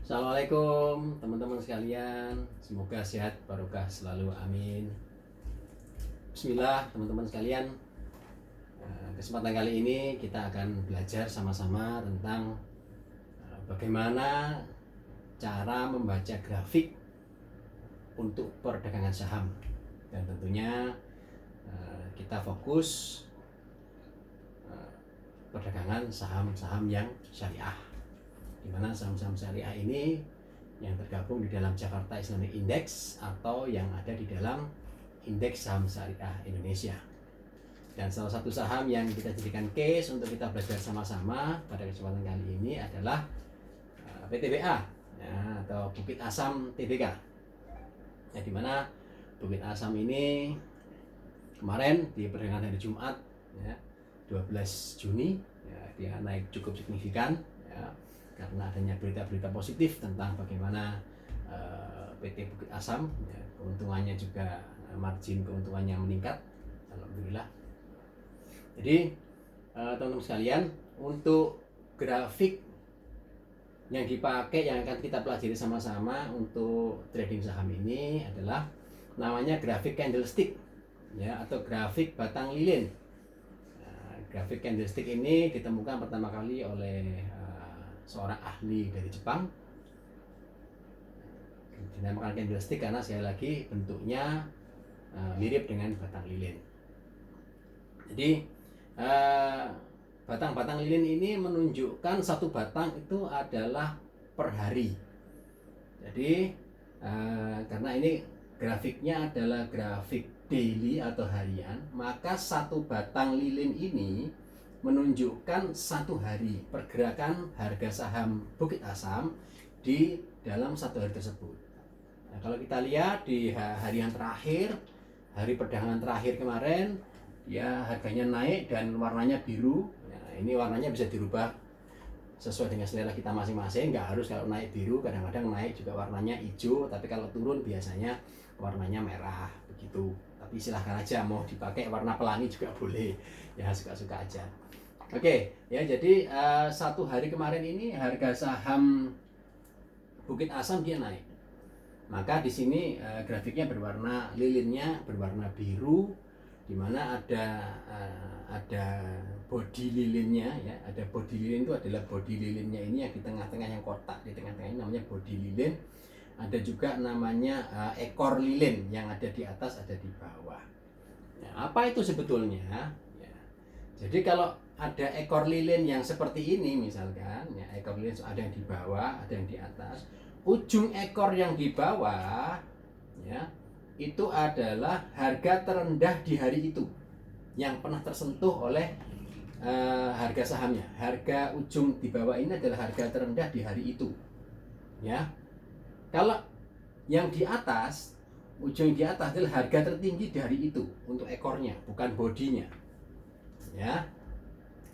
Assalamualaikum teman-teman sekalian, semoga sehat barokah selalu, amin. Bismillah teman-teman sekalian, kesempatan kali ini kita akan belajar sama-sama tentang bagaimana cara membaca grafik untuk perdagangan saham. Dan tentunya kita fokus perdagangan saham-saham yang syariah, di mana saham-saham syariah ini yang tergabung di dalam Jakarta Islamic Index atau yang ada di dalam Indeks Saham Syariah Indonesia. Dan salah satu saham yang kita jadikan case untuk kita belajar sama-sama pada kesempatan kali ini adalah PTBA ya, atau Bukit Asam Tbk. Ya, di mana Bukit Asam ini kemarin di perdagangan hari Jumat ya, 12 Juni ya, dia naik cukup signifikan ya, karena adanya berita-berita positif tentang bagaimana PT Bukit Asam ya, keuntungannya juga margin keuntungannya meningkat, alhamdulillah. Jadi teman-teman sekalian, untuk grafik yang dipakai yang akan kita pelajari sama-sama untuk trading saham ini adalah namanya grafik candlestick ya, atau grafik batang lilin. Grafik candlestick ini ditemukan pertama kali oleh seorang ahli dari Jepang. Dinamakan candlestick karena sekali lagi bentuknya mirip dengan batang lilin. Jadi batang-batang lilin ini menunjukkan satu batang itu adalah per hari. Jadi karena ini grafiknya adalah grafik daily atau harian, maka satu batang lilin ini menunjukkan satu hari pergerakan harga saham Bukit Asam di dalam satu hari tersebut. Nah, kalau kita lihat di harian terakhir, hari perdagangan terakhir kemarin, ya harganya naik dan warnanya biru. Nah, ini warnanya bisa dirubah sesuai dengan selera kita masing-masing, nggak harus kalau naik biru, kadang-kadang naik juga warnanya hijau, tapi kalau turun biasanya warnanya merah begitu. Tapi silahkan aja, mau dipakai warna pelangi juga boleh ya, suka-suka aja. Oke ya, jadi satu hari kemarin ini harga saham Bukit Asam dia naik, maka di sini grafiknya berwarna lilinnya berwarna biru, di mana ada body lilinnya ya, ada body lilin itu adalah body lilinnya ini yang di tengah-tengah, yang kotak di tengah-tengah ini namanya body lilin. Ada juga namanya ekor lilin, yang ada di atas ada di bawah. Ya, apa itu sebetulnya ya, jadi kalau ada ekor lilin yang seperti ini misalkan ya, ekor lilin ada yang di bawah ada yang di atas, ujung ekor yang di bawah ya, itu adalah harga terendah di hari itu yang pernah tersentuh oleh harga sahamnya. Harga ujung di bawah ini adalah harga terendah di hari itu ya. Kalau yang di atas, ujung di atas adalah harga tertinggi di hari itu untuk ekornya, bukan bodinya ya.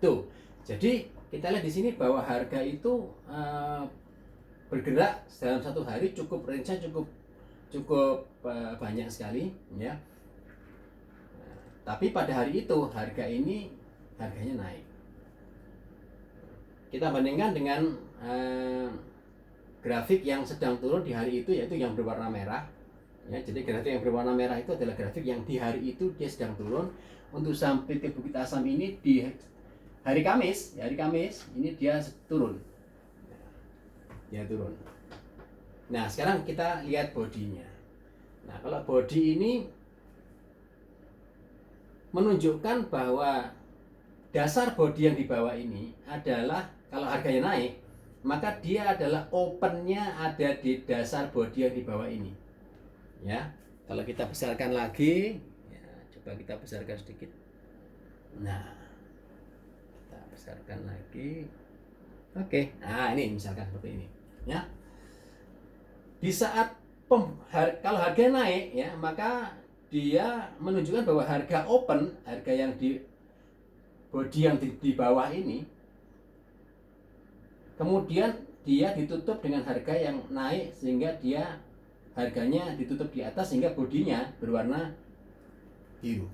Tuh, jadi kita lihat di sini bahwa harga itu bergerak dalam satu hari cukup range-nya cukup banyak sekali ya. Tapi pada hari itu harga ini harganya naik. Kita bandingkan dengan grafik yang sedang turun di hari itu, yaitu yang berwarna merah ya. Jadi grafik yang berwarna merah itu adalah grafik yang di hari itu dia sedang turun. Untuk saham PT Bukit Asam ini di hari Kamis ini dia turun. Dia turun. Nah, sekarang kita lihat bodinya. Nah, kalau body ini menunjukkan bahwa dasar body yang di bawah ini adalah, kalau harganya naik, maka dia adalah opennya ada di dasar body yang di bawah ini ya. Kalau kita besarkan lagi ya, coba kita besarkan sedikit. Nah, kita besarkan lagi. Oke, nah ini misalkan seperti ini ya. Di saat kalau harga naik ya, maka dia menunjukkan bahwa harga open, harga yang di body yang di bawah ini, kemudian dia ditutup dengan harga yang naik sehingga dia harganya ditutup di atas sehingga bodinya berwarna biru.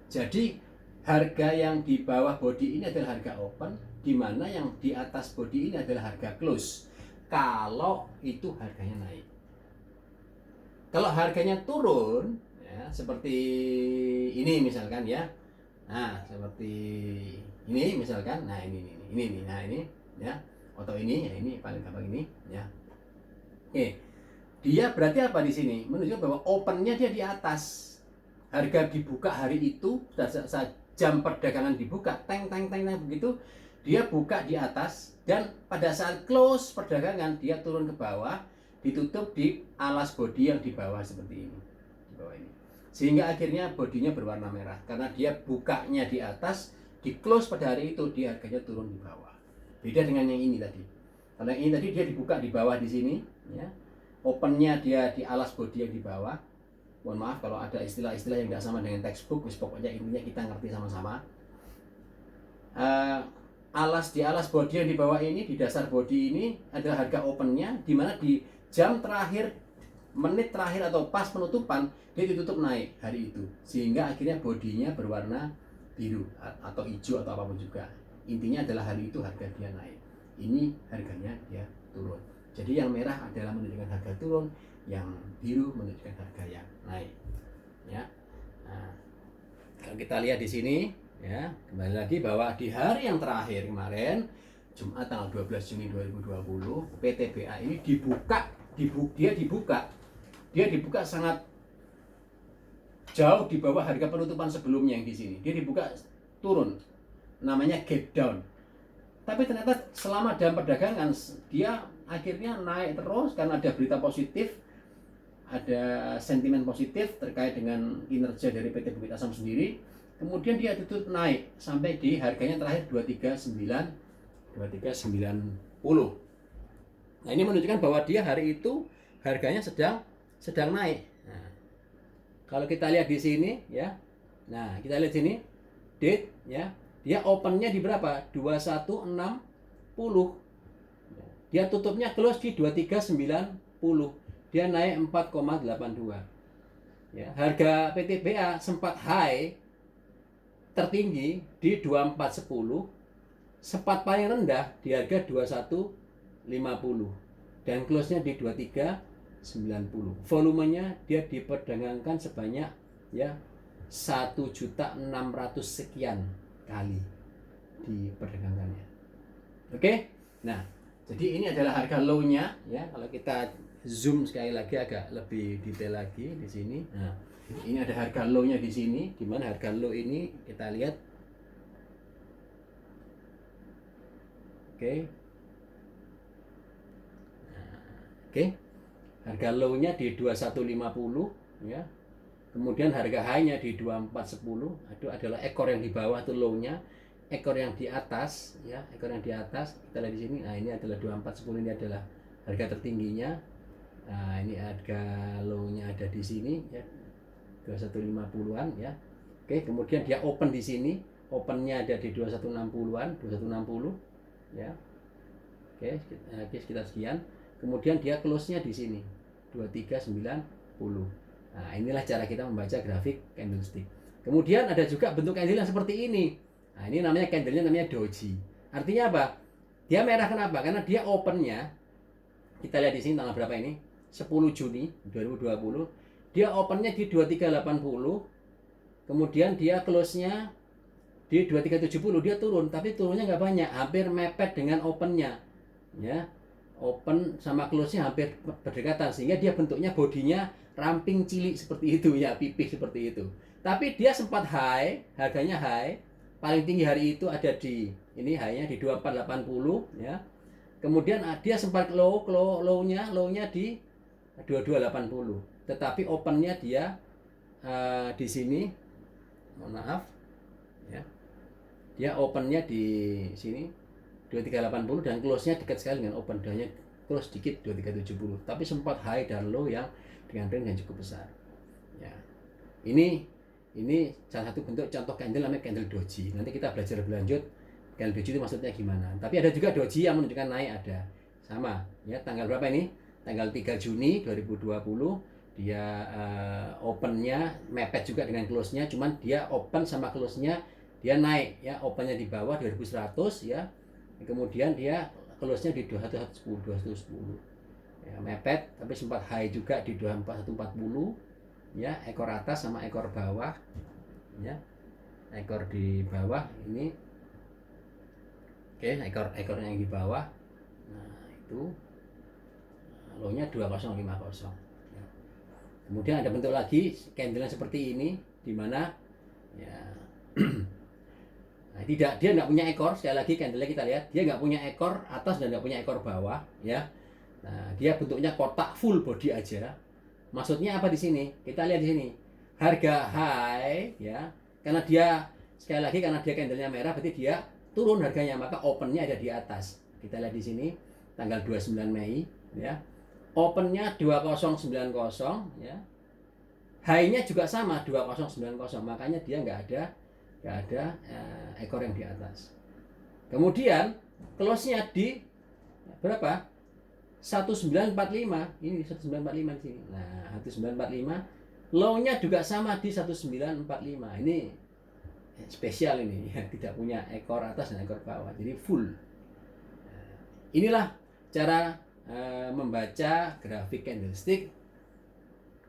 Jadi harga yang di bawah body ini adalah harga open, di mana yang di atas body ini adalah harga close. Kalau itu harganya naik. Kalau harganya turun, ya, seperti ini misalkan ya, nah seperti ini misalkan, nah ini, nah ini, ya, atau ini, ya ini paling gampang ini, ya. Oke, dia berarti apa di sini? Menunjukkan bahwa opennya dia di atas. Harga dibuka hari itu, saat jam perdagangan dibuka, teng begitu, dia buka di atas, dan pada saat close perdagangan dia turun ke bawah, ditutup di alas bodi yang di bawah seperti ini, di bawah ini. Sehingga akhirnya bodinya berwarna merah karena dia bukanya di atas, di close pada hari itu dia harganya turun di bawah. Beda dengan yang ini tadi. Kalau yang ini tadi dia dibuka di bawah di sini, ya. Opennya dia di alas bodi yang di bawah. Mohon maaf kalau ada istilah-istilah yang tidak sama dengan textbook, pokoknya intinya kita ngerti sama-sama. Alas bodi yang di bawah ini, di dasar bodi ini adalah harga opennya, di mana di jam terakhir, menit terakhir atau pas penutupan dia ditutup naik hari itu, sehingga akhirnya bodinya berwarna biru atau hijau atau apapun juga. Intinya adalah hari itu harga dia naik, ini harganya dia turun. Jadi yang merah adalah menunjukkan harga turun, yang biru menunjukkan harga yang naik, ya. Nah, kalau kita lihat di sini, ya, kembali lagi bahwa di hari yang terakhir kemarin, Jumat tanggal 12 Juni 2020, PTBA ini dia dibuka sangat jauh di bawah harga penutupan sebelumnya yang di sini. Dia dibuka turun, namanya gap down. Tapi ternyata selama dalam perdagangan dia akhirnya naik terus karena ada berita positif, ada sentimen positif terkait dengan kinerja dari PT Bukit Asam sendiri. Kemudian dia tutup naik sampai di harganya terakhir 2390. Nah, ini menunjukkan bahwa dia hari itu harganya sedang naik. Nah, kalau kita lihat di sini, ya. Nah, kita lihat sini date, ya. Dia opennya di berapa? 2160. Dia tutupnya close di 2390. Dia naik 4,82. Ya, harga PTBA sempat high tertinggi di 2410, sempat paling rendah di harga 2150 dan close-nya di 2390. Volumenya dia diperdagangkan sebanyak, ya, 1.600.000 sekian kali diperdagangkannya. Oke. Nah, jadi ini adalah harga low-nya, ya. Kalau kita zoom sekali lagi agak lebih detail lagi di sini. Nah, ini ada harga low-nya di sini, di mana harga low ini kita lihat. Oke. Nah, oke. Harga low-nya di 2150, ya. Kemudian harga high-nya di 2410. Itu adalah ekor yang di bawah itu low-nya. Ekor yang di atas, ya, ekor yang di atas kita lihat di sini. Nah, ini adalah 2410, ini adalah harga tertingginya. Nah, ini harga low-nya ada di sini, ya, 2150-an, ya. Oke, kemudian dia open di sini, opennya ada di 2160-an, 2160, ya. Oke, sekitar sekian. Kemudian dia close-nya di sini 2390. Nah, inilah cara kita membaca grafik candlestick. Kemudian ada juga bentuk candle yang seperti ini. Nah, ini namanya candlenya namanya doji. Artinya apa? Dia merah kenapa? Karena dia opennya, kita lihat di sini tanggal berapa ini? 10 Juni 2020. Dia opennya di 2380. Kemudian dia close-nya di 2370. Dia turun, tapi turunnya nggak banyak, hampir mepet dengan opennya, ya. Open sama close-nya hampir berdekatan, sehingga dia bentuknya bodinya ramping cilik seperti itu, ya, pipih seperti itu. Tapi dia sempat high, harganya high, paling tinggi hari itu ada di ini, high-nya di 2480, ya. Kemudian dia sempat low-nya di 2280. Tetapi opennya dia di sini, mohon maaf, ya. Dia opennya di sini 2380 dan close-nya dekat sekali dengan open, hanya close dikit 2370. Tapi sempat high dan low yang dengan range yang cukup besar. Ya. Ini salah satu bentuk contoh candle namanya candle doji. Nanti kita belajar lebih lanjut candle doji itu maksudnya gimana. Tapi ada juga doji yang menunjukkan naik, ada. Sama, ya. Tanggal berapa ini? Tanggal 3 Juni 2020. Dia opennya mepet juga dengan close-nya, cuman dia open sama close-nya dia naik ya, opennya di bawah 2100 ya, kemudian dia close-nya di 2110 ya, mepet tapi sempat high juga di 24140 ya, ekor atas sama ekor bawah ya, ekor di bawah ini oke, ekornya yang di bawah, nah itu low-nya 2050 ya. Kemudian ada bentuk lagi candle seperti ini di mana ya nah, dia nggak punya ekor, sekali lagi candle kita lihat dia nggak punya ekor atas dan nggak punya ekor bawah ya. Nah dia bentuknya kotak full body aja. Maksudnya apa di sini? Kita lihat di sini harga high ya, karena dia sekali lagi karena dia candlenya merah berarti dia turun harganya, maka opennya ada di atas. Kita lihat di sini tanggal 29 Mei ya, opennya 2090 ya, high-nya juga sama 2090, makanya dia nggak ada ekor yang di atas. Kemudian close-nya di berapa? 1945. Ini 1945 di sini. Nah, 1945 low-nya juga sama di 1945. Ini spesial ini ya, tidak punya ekor atas dan ekor bawah. Jadi full. Inilah cara membaca grafik candlestick.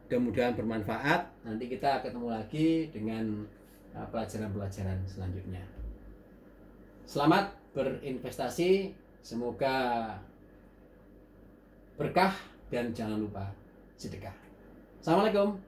Mudah-mudahan bermanfaat. Nanti kita ketemu lagi dengan pelajaran-pelajaran selanjutnya. Selamat berinvestasi, semoga berkah dan jangan lupa sedekah. Assalamualaikum.